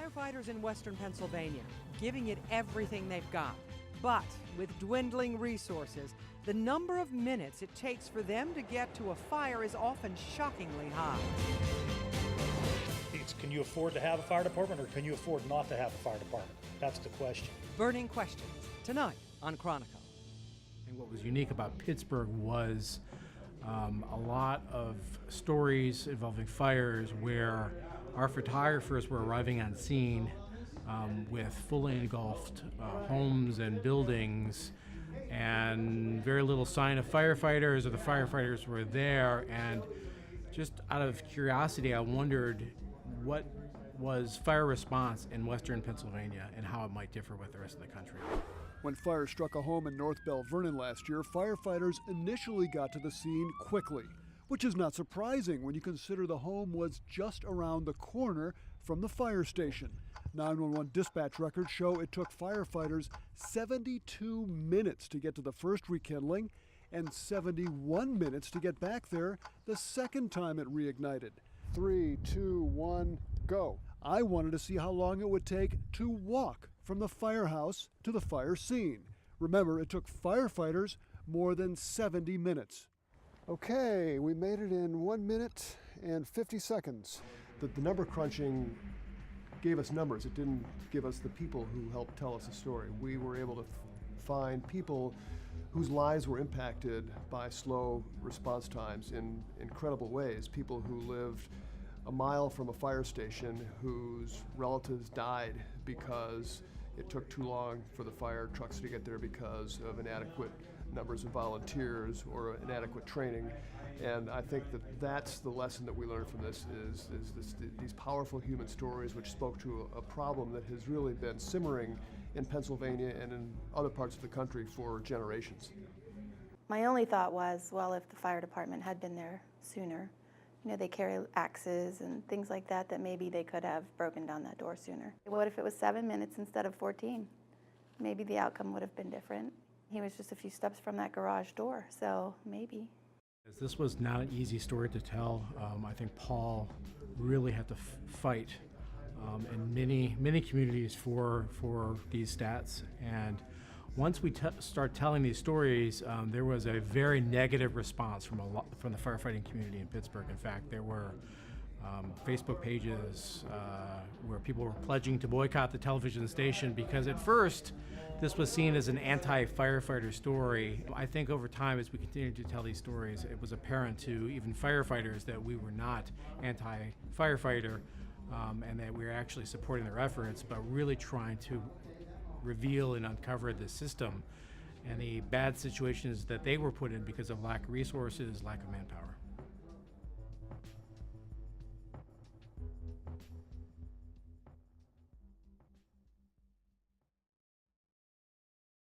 Firefighters in western Pennsylvania, giving it everything they've got. But with dwindling resources, the number of minutes it takes for them to get to a fire is often shockingly high. It's, can you afford to have a fire department, or can you afford not to have a fire department? That's the question. Burning questions, tonight on Chronicle. And what was unique about Pittsburgh was a lot of stories involving fires where our photographers were arriving on scene with fully engulfed homes and buildings, and very little sign of firefighters, or the firefighters were there. And just out of curiosity, I wondered what was fire response in western Pennsylvania and how it might differ with the rest of the country. When fire struck a home in North Bell Vernon last year, firefighters initially got to the scene quickly, which is not surprising when you consider the home was just around the corner from the fire station. 911 dispatch records show it took firefighters 72 minutes to get to the first rekindling and 71 minutes to get back there the second time it reignited. 3, 2, 1, go. I wanted to see how long it would take to walk from the firehouse to the fire scene. Remember, it took firefighters more than 70 minutes. Okay, we made it in 1 minute and 50 seconds. The number crunching gave us numbers. It didn't give us the people who helped tell us a story. We were able to find people whose lives were impacted by slow response times in incredible ways. People who lived a mile from a fire station whose relatives died because it took too long for the fire trucks to get there because of inadequate numbers of volunteers or inadequate training. And I think that that's the lesson that we learned from this is these powerful human stories which spoke to a problem that has really been simmering in Pennsylvania and in other parts of the country for generations. My only thought was, well, if the fire department had been there sooner, you know, they carry axes and things like that, that maybe they could have broken down that door sooner. What if it was 7 minutes instead of 14? Maybe the outcome would have been different. He was just a few steps from that garage door, so maybe. This was not an easy story to tell. I think Paul really had to fight in many communities for these stats. And once we start telling these stories, there was a very negative response from the firefighting community in Pittsburgh. In fact, there were Facebook pages where people were pledging to boycott the television station because at first this was seen as an anti-firefighter story. I think over time, as we continued to tell these stories, it was apparent to even firefighters that we were not anti-firefighter and that we were actually supporting their efforts, but really trying to reveal and uncover the system and the bad situations that they were put in because of lack of resources, lack of manpower.